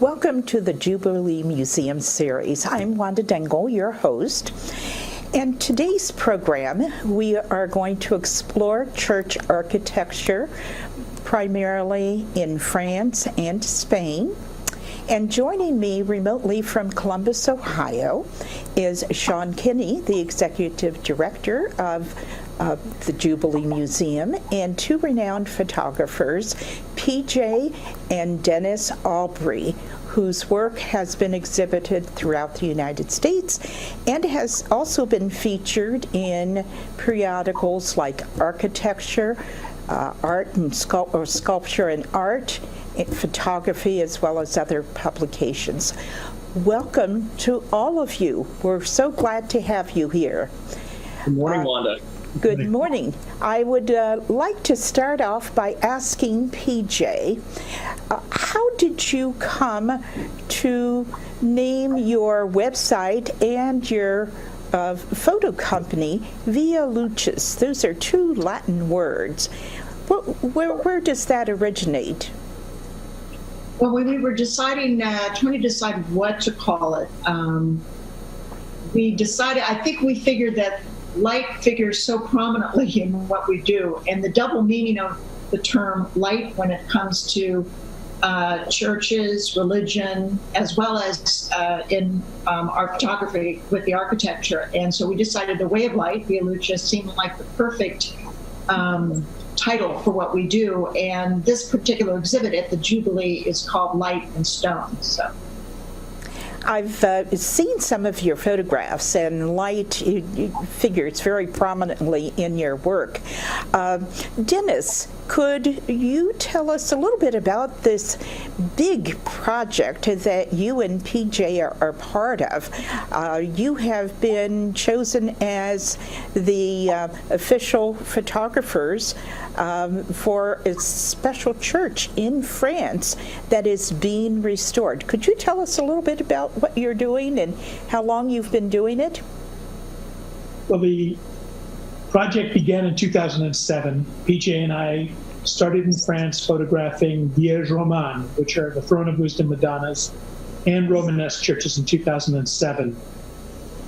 Welcome to the Jubilee Museum series. I'm Wanda Dengel, your host. And today's program, we are going to explore church architecture, primarily in France and Spain. And joining me remotely from Columbus, Ohio, is Shawn Kenney, the Executive Director of the Jubilee Museum, and two renowned photographers, PJ and Dennis Aubrey, whose work has been exhibited throughout the United States and has also been featured in periodicals like Architecture, Art and Sculpture and Art, Photography, as well as other publications. Welcome to all of you. We're so glad to have you here. Good morning, Wanda. Good morning. I would like to start off by asking PJ, how did you come to name your website and your photo company Via Lucis? Those are two Latin words. Where does that originate? Well, when we were trying to decide what to call it, I think we figured that light figures so prominently in what we do, and the double meaning of the term light when it comes to churches, religion, as well as in our photography with the architecture. And so we decided the way of light, Via Lucis, seemed like the perfect title for what we do. And this particular exhibit at the Jubilee is called Light and Stone. So I've seen some of your photographs, and light figures very prominently in your work. Dennis, could you tell us a little bit about this big project that you and PJ are part of? You have been chosen as the official photographers for a special church in France that is being restored. Could you tell us a little bit about what you're doing and how long you've been doing it? Well, the project began in 2007. PJ and I started in France photographing Vierges Romanes, which are the Throne of Wisdom Madonnas, and Romanesque churches in 2007.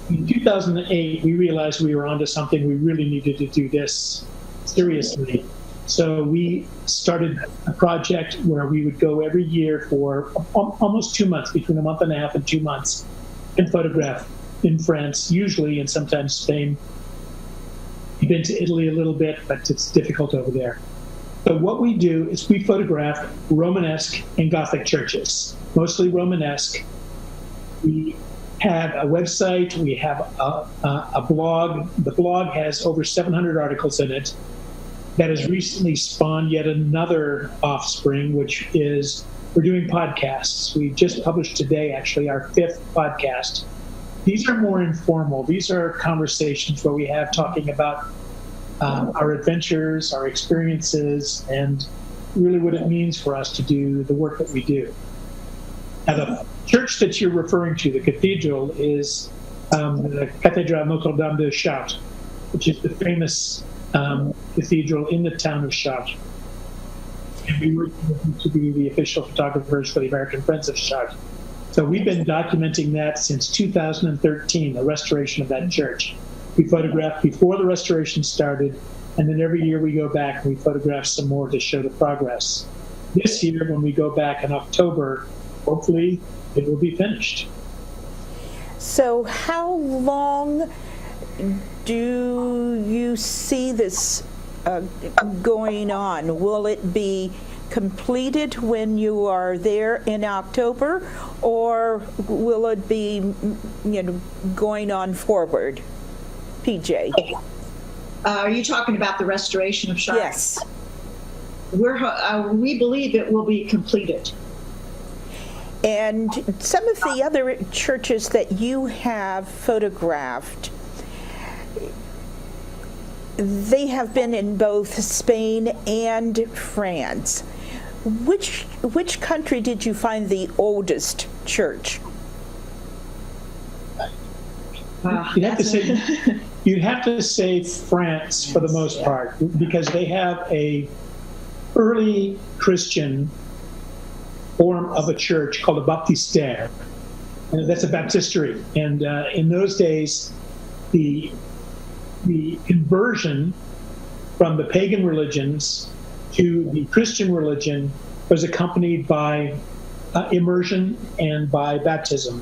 In 2008, we realized we were onto something. We really needed to do this seriously. So we started a project where we would go every year for almost 2 months, between a month and a half and 2 months, and photograph in France, usually, and sometimes Spain. We've been to Italy a little bit, but it's difficult over there. So what we do is we photograph Romanesque and Gothic churches, mostly Romanesque. We have a website, we have a blog. The blog has over 700 articles in it. That has recently spawned yet another offspring, which is we're doing podcasts. We just published today, actually, our 5th podcast. These are more informal. These are conversations where we have talking about our adventures, our experiences, and really what it means for us to do the work that we do. Now, the church that you're referring to, the cathedral, is the Cathédrale Notre-Dame de Chartres, which is the famous cathedral in the town of Chartres. And we were to be the official photographers for the American Friends of Chartres. So we've been documenting that since 2013, the restoration of that church. We photographed before the restoration started, and then every year we go back and we photograph some more to show the progress. This year, when we go back in October, hopefully it will be finished. So how long do you see this going on? Will it be completed when you are there in October, or will it be, going on forward? PJ. are you talking about the restoration of Chartres? Yes. We believe it will be completed. And some of the other churches that you have photographed, they have been in both Spain and France. Which country did you find the oldest church? You'd have to say France for the most part, because they have a early Christian form of a church called a baptistère. And that's a baptistery. And in those days, the conversion from the pagan religions to the Christian religion was accompanied by immersion and by baptism.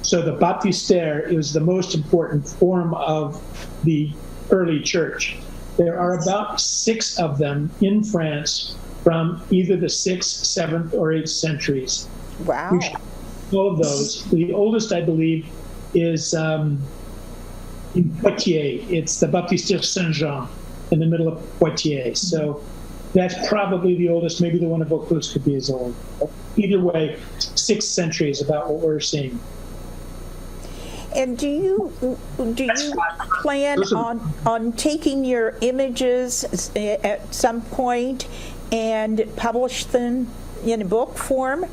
So the baptistère is the most important form of the early church. There are about 6 of them in France from either the 6th, 7th, or 8th centuries. Wow. All of those. The oldest, I believe, is in Poitiers. It's the Baptistère Saint-Jean in the middle of Poitiers. So that's probably the oldest. Maybe the one of Vaucluse could be as old. But either way, 6th century is about what we're seeing. And do you plan on taking your images at some point and publish them in a book form?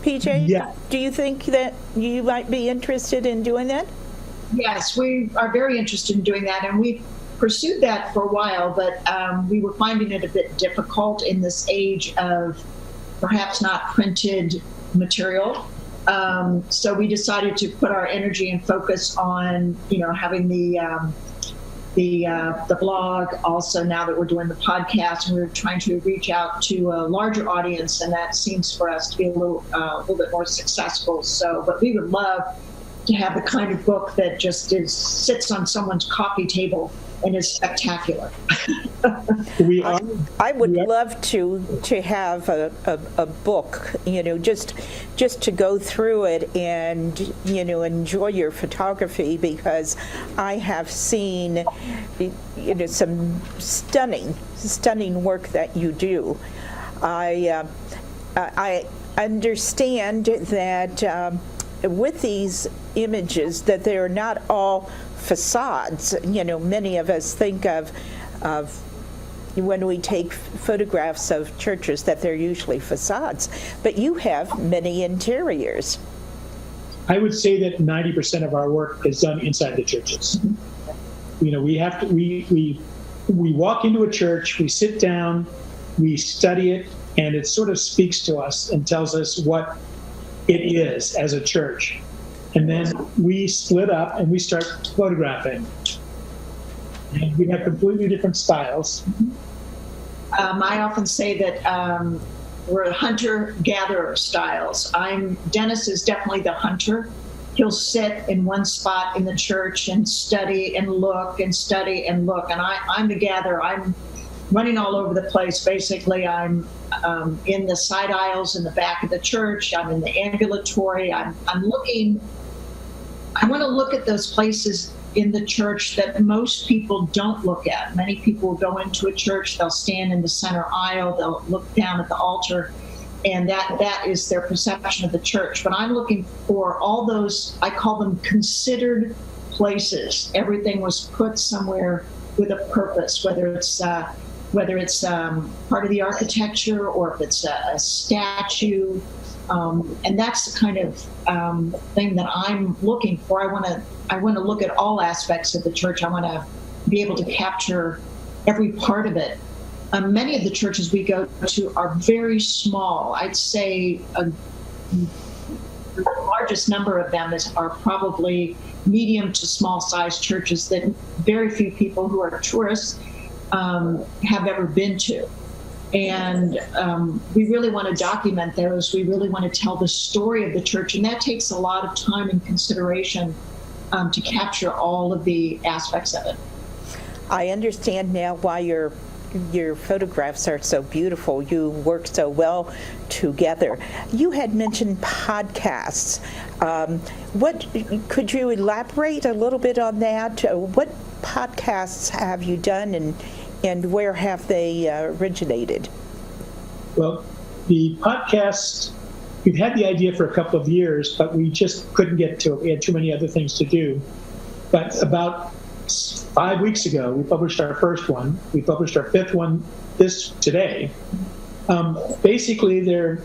PJ, Yeah. Do you think that you might be interested in doing that? Yes, we are very interested in doing that, and we pursued that for a while, but we were finding it a bit difficult in this age of perhaps not printed material. So we decided to put our energy and focus on, having the blog. Also, now that we're doing the podcast, and we're trying to reach out to a larger audience, and that seems for us to be a little bit more successful. So, but we would love to have the kind of book that just sits on someone's coffee table and is spectacular. I would love to have a book, just to go through it and, enjoy your photography, because I have seen, some stunning work that you do. I understand that with these images that they're not all facades. Many of us think of when we take photographs of churches that they're usually facades, but you have many interiors. I would say that 90% of our work is done inside the churches. We have to, we walk into a church, we sit down, we study it, and it sort of speaks to us and tells us what it is as a church. And then we split up and we start photographing. And we have completely different styles. I often say that we're hunter-gatherer styles. Dennis is definitely the hunter. He'll sit in one spot in the church and study and look and study and look. And I'm the gatherer. I'm running all over the place. Basically, I'm in the side aisles in the back of the church. I'm in the ambulatory. I'm looking. I want to look at those places in the church that most people don't look at. Many people go into a church, they'll stand in the center aisle, they'll look down at the altar, and that is their perception of the church. But I'm looking for all those, I call them considered places. Everything was put somewhere with a purpose, whether it's part of the architecture or if it's a statue. And that's the kind of thing that I'm looking for. I want to look at all aspects of the church. I want to be able to capture every part of it. Many of the churches we go to are very small. I'd say the largest number of them are probably medium to small sized churches that very few people who are tourists have ever been to. And we really want to document those. We really want to tell the story of the church, and that takes a lot of time and consideration to capture all of the aspects of it. I understand now why your photographs are so beautiful. You work so well together. You had mentioned podcasts. What could you elaborate a little bit on that? What podcasts have you done, and where have they originated? Well, the podcast, we've had the idea for a couple of years, but we just couldn't get to it. We had too many other things to do. But about 5 weeks ago, we published our first one. We published our 5th one today. Basically, they're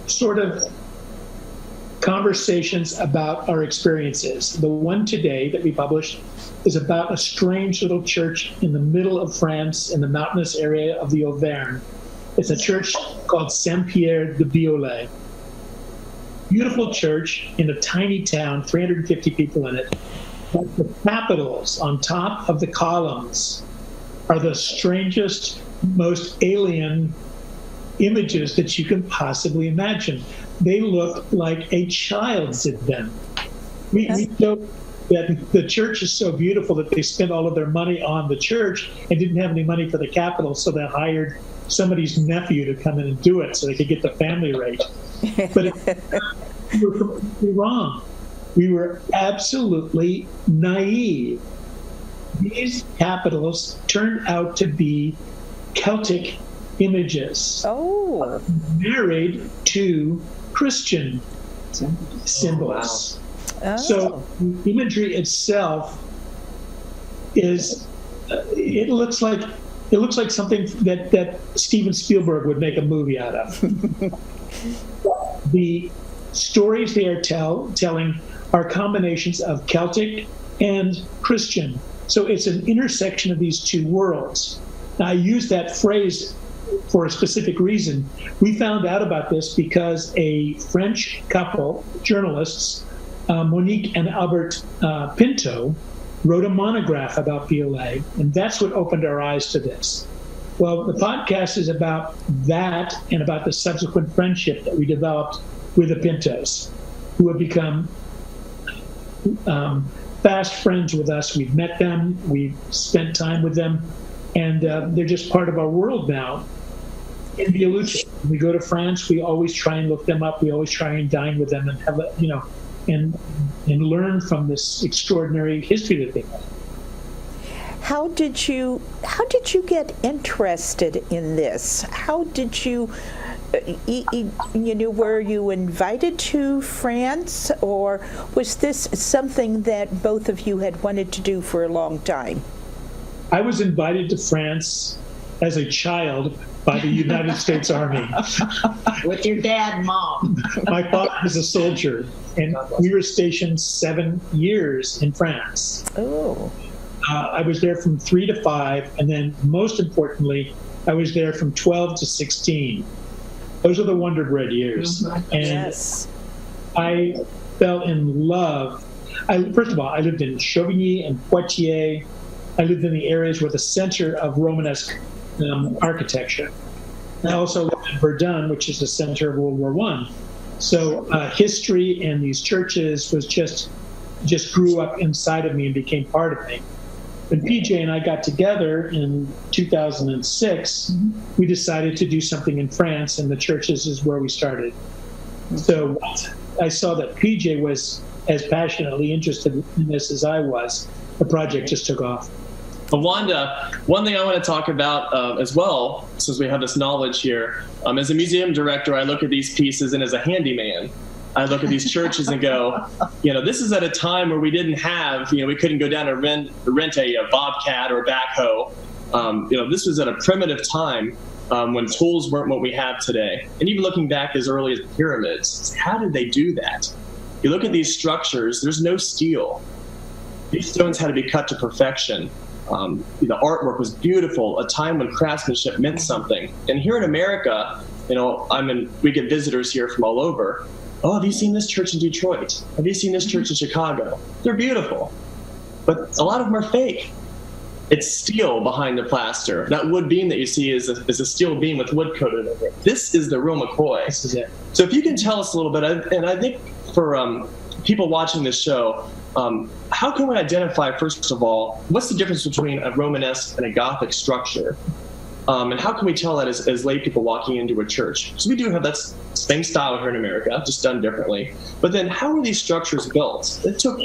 sort of conversations about our experiences. The one today that we published is about a strange little church in the middle of France in the mountainous area of the Auvergne It's a church called Saint-Pierre de Biolay. Beautiful church in a tiny town, 350 people in it. But the capitals on top of the columns are the strangest, most alien images that you can possibly imagine. They look like a child did them. We know that the church is so beautiful that they spent all of their money on the church and didn't have any money for the capital, so they hired somebody's nephew to come in and do it so they could get the family rate. But we were completely wrong. We were absolutely naive. These capitals turned out to be Celtic images. Oh. Married to Christian symbols. Oh. So the imagery itself is, it looks like something that Steven Spielberg would make a movie out of. The stories they are telling are combinations of Celtic and Christian. So it's an intersection of these two worlds. Now, I use that phrase for a specific reason. We found out about this because a French couple, journalists, Monique and Albert Pinto, wrote a monograph about Biolay, and that's what opened our eyes to this. Well, the podcast is about that and about the subsequent friendship that we developed with the Pintos, who have become fast friends with us. We've met them, we've spent time with them, and they're just part of our world now. In Biolucci, when we go to France, we always try and look them up. We always try and dine with them and have and learn from this extraordinary history that they have. How did you get interested in this? How did you, were you invited to France, or was this something that both of you had wanted to do for a long time? I was invited to France as a child by the United States Army. With your dad and mom. My father was a soldier, and we were stationed 7 years in France. Oh. I was there from 3 to 5, and then most importantly, I was there from 12 to 16. Those are the Wonder Bread years. Mm-hmm. And Yes. I fell in love. First of all, I lived in Chauvigny and Poitiers. I lived in the areas where the center of Romanesque architecture. I also lived in Verdun, which is the center of World War I. So history and these churches was just grew up inside of me and became part of me. When PJ and I got together in 2006, we decided to do something in France, and the churches is where we started. So I saw that PJ was as passionately interested in this as I was. The project just took off. Well, Wanda, one thing I want to talk about as well, since we have this knowledge here, as a museum director, I look at these pieces, and as a handyman, I look at these churches and go, this is at a time where we didn't have, we couldn't go down and rent a bobcat or a backhoe. This was at a primitive time when tools weren't what we have today. And even looking back as early as the pyramids, how did they do that? You look at these structures, there's no steel. These stones had to be cut to perfection. The artwork was beautiful, a time when craftsmanship meant something. And here in America, we get visitors here from all over. Oh, have you seen this church in Detroit? Have you seen this church in Chicago? They're beautiful, but a lot of them are fake. It's steel behind the plaster. That wood beam that you see is a steel beam with wood coated over it. This is the real McCoy. This is it. So if you can tell us a little bit, and I think for people watching this show, how can we identify, first of all, what's the difference between a Romanesque and a Gothic structure? And how can we tell that as lay people walking into a church? So we do have that same style here in America, just done differently. But then how are these structures built? It took,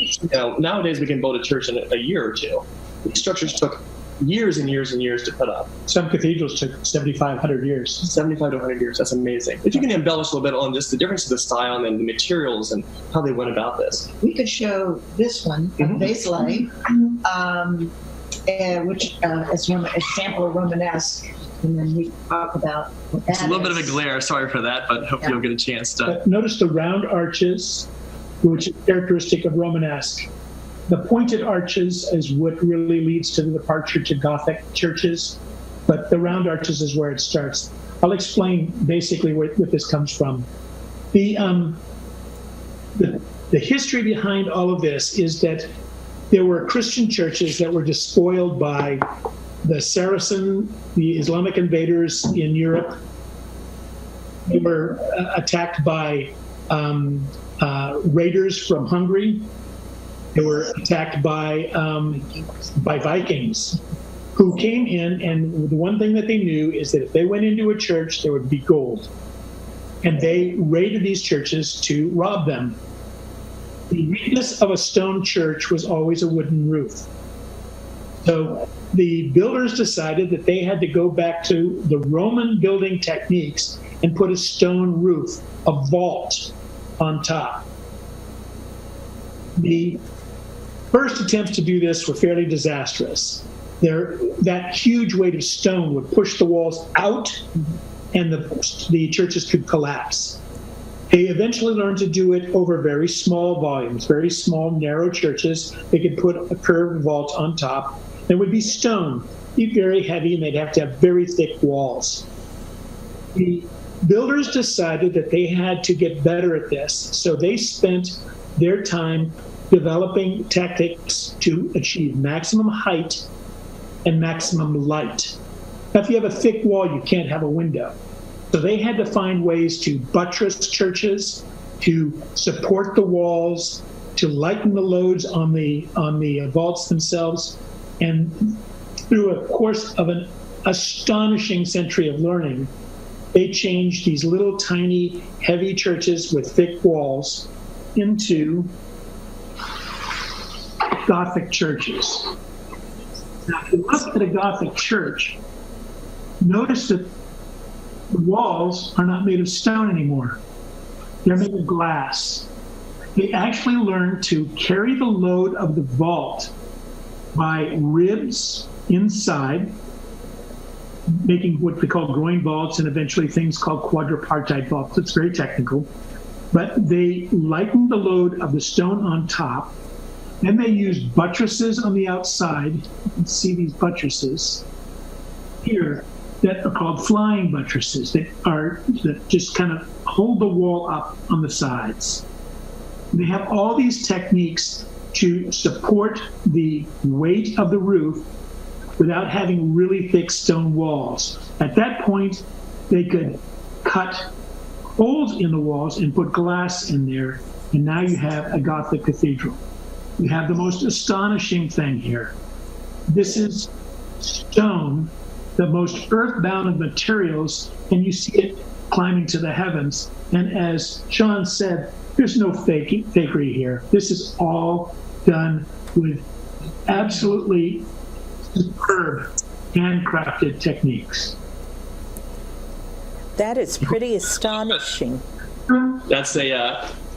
nowadays we can build a church in a year or two. These structures took years and years and years to put up. Some cathedrals took 7,500 years. 75 to 100 years, that's amazing. If you can embellish a little bit on just the difference of the style and the materials and how they went about this. We could show this one, Vasley, which is a sample of Romanesque, and then we talk about what that is. It's a little bit of a glare, sorry for that, but hope you'll get a chance to. But notice the round arches, which is characteristic of Romanesque. The pointed arches is what really leads to the departure to Gothic churches. but the round arches is where it starts. I'll explain basically what this comes from. The history behind all of this is that there were Christian churches that were despoiled by the the Islamic invaders in Europe. They were attacked by raiders from Hungary. They were attacked by Vikings, who came in, and the one thing that they knew is that if they went into a church, there would be gold. And they raided these churches to rob them. The weakness of a stone church was always a wooden roof. So the builders decided that they had to go back to the Roman building techniques and put a stone roof, a vault, on top. The first attempts to do this were fairly disastrous. That huge weight of stone would push the walls out, and the churches could collapse. They eventually learned to do it over very small volumes, very small, narrow churches. They could put a curved vault on top. It would be stone, be very heavy, and they'd have to have very thick walls. The builders decided that they had to get better at this, so they spent their time developing tactics to achieve maximum height and maximum light. Now, if you have a thick wall, you can't have a window. So they had to find ways to buttress churches, to support the walls, to lighten the loads on the vaults themselves. And through a course of an astonishing century of learning, they changed these little tiny heavy churches with thick walls into Gothic churches. Now, if you look at a Gothic church, notice that the walls are not made of stone anymore. They're made of glass. They actually learned to carry the load of the vault by ribs inside, making what we call groin vaults and eventually things called quadripartite vaults. It's very technical. But they lightened the load of the stone on top. Then they used buttresses on the outside. You can see these buttresses here that are called flying buttresses that just kind of hold the wall up on the sides. They have all these techniques to support the weight of the roof without having really thick stone walls. At that point, they could cut holes in the walls and put glass in there, and now you have a Gothic cathedral. You have the most astonishing thing here. This is stone, the most earthbound of materials, and you see it climbing to the heavens. And as Shawn said, there's no fakery here. This is all done with absolutely superb handcrafted techniques. That is pretty astonishing. That's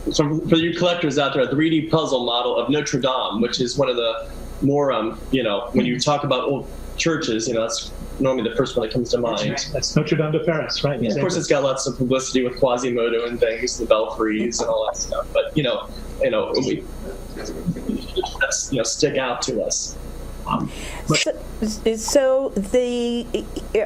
so for you collectors out there, a 3D puzzle model of Notre Dame, which is one of the more, when you talk about old churches, that's normally the first one that comes to mind. That's Notre Dame de Paris, right? Yeah, of course, it's got lots of publicity with Quasimodo and things, the belfries and all that stuff. But stick out to us. So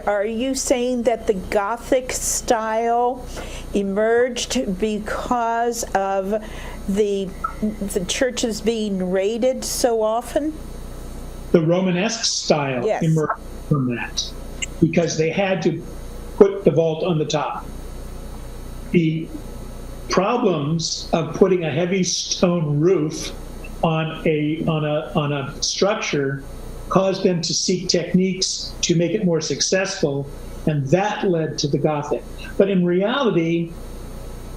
are you saying that the Gothic style emerged because of the churches being raided so often? The Romanesque style Yes. emerged from that because they had to put the vault on the top. The problems of putting a heavy stone roof on a structure caused them to seek techniques to make it more successful, and that led to the Gothic. But in reality,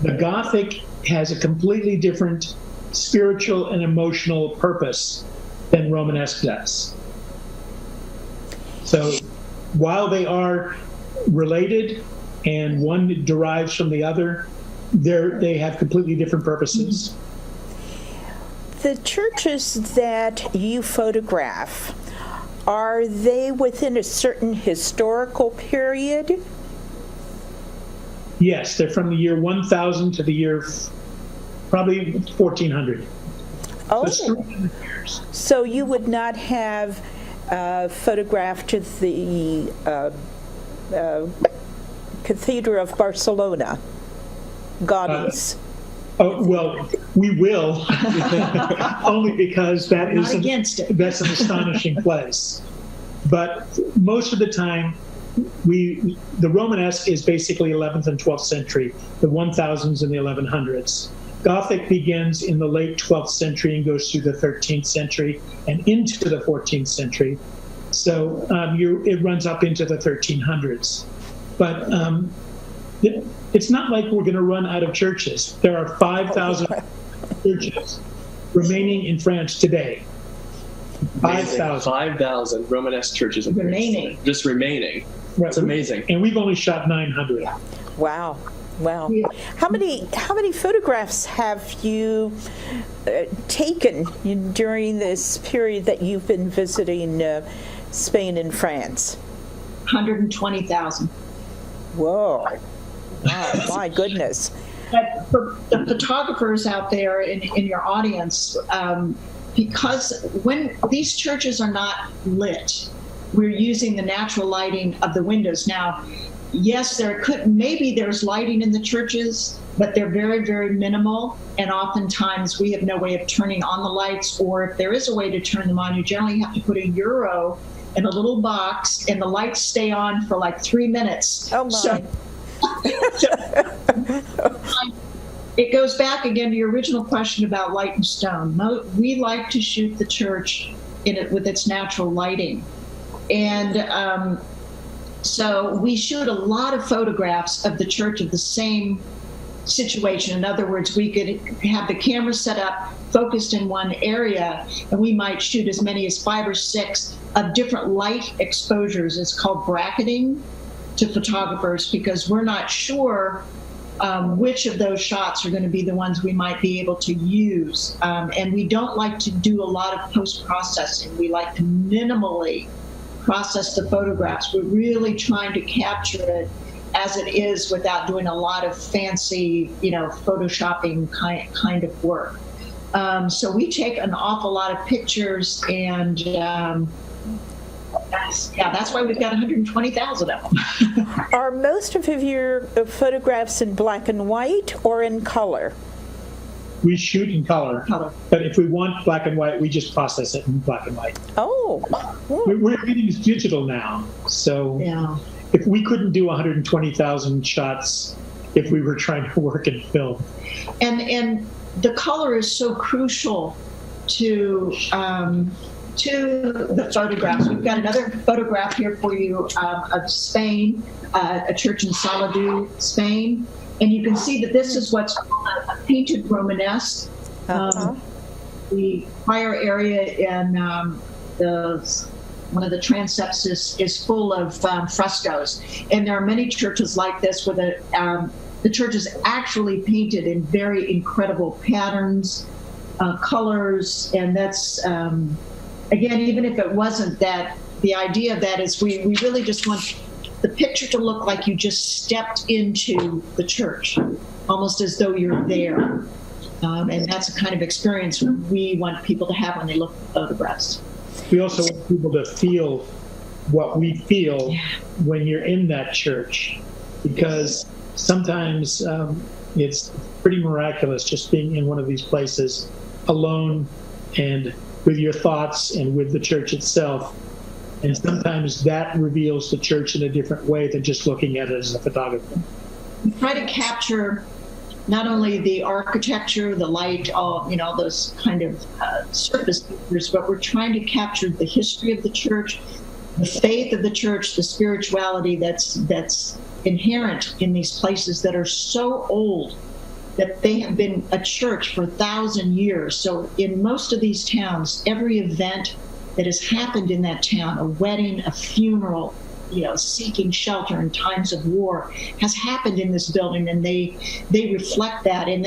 the Gothic has a completely different spiritual and emotional purpose than Romanesque does. So while they are related and one derives from the other, they have completely different purposes. The churches that you photograph, are they within a certain historical period? Yes, they're from the year 1000 to the year probably 1400. Oh, So so you would not have photographed the Cathedral of Barcelona, Gaudi's. Oh, well, we will, only because Not against it. That's an astonishing place. But most of the time, the Romanesque is basically 11th and 12th century, the 1000s and the 1100s. Gothic begins in the late 12th century and goes through the 13th century and into the 14th century. So it runs up into the 1300s. But it's not like we're going to run out of churches. There are 5,000 churches remaining in France today. 5,000 Romanesque churches in Remaining. France. Just remaining. Right. It's amazing. And we've only shot 900. Wow. Wow. Yeah. How many photographs have you taken during this period that you've been visiting Spain and France? 120,000. Whoa. Wow, my goodness. But for the photographers out there in your audience, because when these churches are not lit, we're using the natural lighting of the windows. Now, yes, maybe there's lighting in the churches, but they're very, very minimal. And oftentimes we have no way of turning on the lights, or if there is a way to turn them on, you generally have to put €1 in a little box and the lights stay on for like 3 minutes. Oh my. It goes back again to your original question about light and stone. We like to shoot the church with its natural lighting. And so we shoot a lot of photographs of the church of the same situation. In other words, we could have the camera set up, focused in one area, and we might shoot as many as 5 or 6 of different light exposures. It's called bracketing to photographers, because we're not sure which of those shots are going to be the ones we might be able to use. And we don't like to do a lot of post-processing. We like to minimally process the photographs. We're really trying to capture it as it is without doing a lot of fancy, photoshopping kind of work. So we take an awful lot of pictures, and that's why we've got 120,000 of them. Are most of your photographs in black and white or in color? We shoot in color, but if we want black and white, we just process it in black and white. Oh. We're getting digital now, so Yeah. if we couldn't do 120,000 shots if we were trying to work in film. And the color is so crucial to the photographs. We've got another photograph here for you of Spain, a church in Julibee, Spain. And you can see that this is what's called a painted Romanesque. The choir area in one of the transepts is full of frescoes. And there are many churches like this where the church is actually painted in very incredible patterns, colors, and that's, again, even if it wasn't that, the idea of that is we really just want the picture to look like you just stepped into the church, almost as though you're there. And that's the kind of experience we want people to have when they look at photographs. We also want people to feel what we feel when you're in that church, because sometimes it's pretty miraculous just being in one of these places alone and with your thoughts and with the church itself. And sometimes that reveals the church in a different way than just looking at it as a photographer. We try to capture not only the architecture, the light, all those kind of surface features, but we're trying to capture the history of the church, the faith of the church, the spirituality that's inherent in these places that are so old that they have been a church for 1,000 years. So in most of these towns, every event that has happened in that town, a wedding, a funeral, seeking shelter in times of war, has happened in this building, and they reflect that, and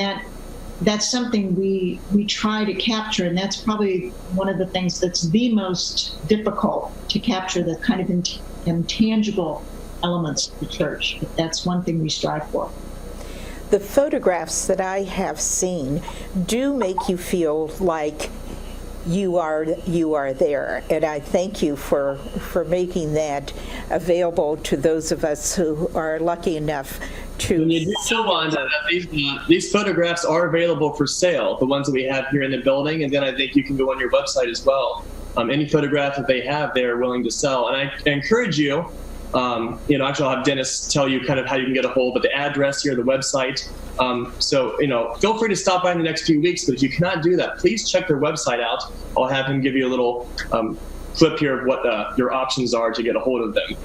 that's something we try to capture, and that's probably one of the things that's the most difficult to capture, the kind of intangible elements of the church. But that's one thing we strive for. The photographs that I have seen do make you feel like you are there, and I thank you for making that available to those of us who are lucky enough to And you do see know, Wanda, that these photographs are available for sale, the ones that we have here in the building, and then I think you can go on your website as well. Any photograph that they have, they're willing to sell. And I encourage you, actually I'll have Dennis tell you kind of how you can get a hold of the address here, the website. So, feel free to stop by in the next few weeks, but if you cannot do that, please check their website out. I'll have him give you a little clip here of what your options are to get a hold of them.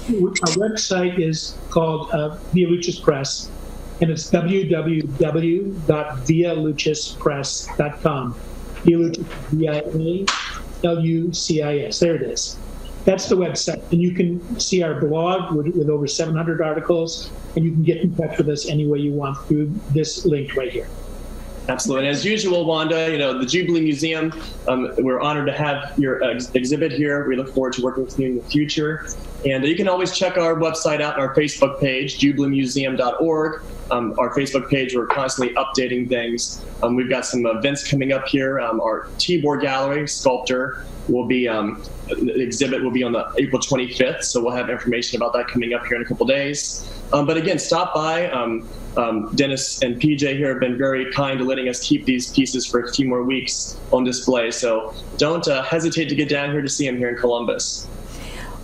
Our website is called Via Lucis Press, and it's www.vialucispress.com. Via Lucis, VIALUCIS. There it is. That's the website, and you can see our blog with over 700 articles, and you can get in touch with us any way you want through this link right here. Absolutely. And as usual, Wanda, the Jubilee Museum, we're honored to have your exhibit here. We look forward to working with you in the future. And you can always check our website out on our Facebook page, jubileemuseum.org. Our Facebook page, we're constantly updating things. We've got some events coming up here. Our Tibor Gallery sculptor will be, the exhibit will be on the April 25th. So we'll have information about that coming up here in a couple days. But again, stop by. Dennis and PJ here have been very kind to letting us keep these pieces for a few more weeks on display. So don't hesitate to get down here to see them here in Columbus.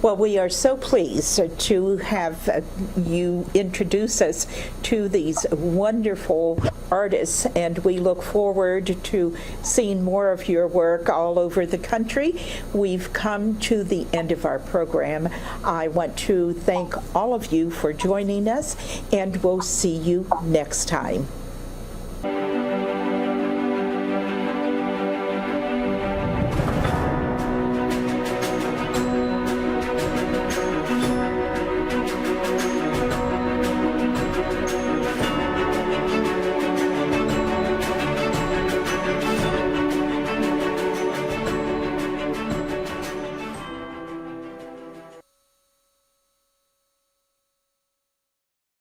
Well, we are so pleased to have you introduce us to these wonderful artists, and we look forward to seeing more of your work all over the country. We've come to the end of our program. I want to thank all of you for joining us, and we'll see you next time.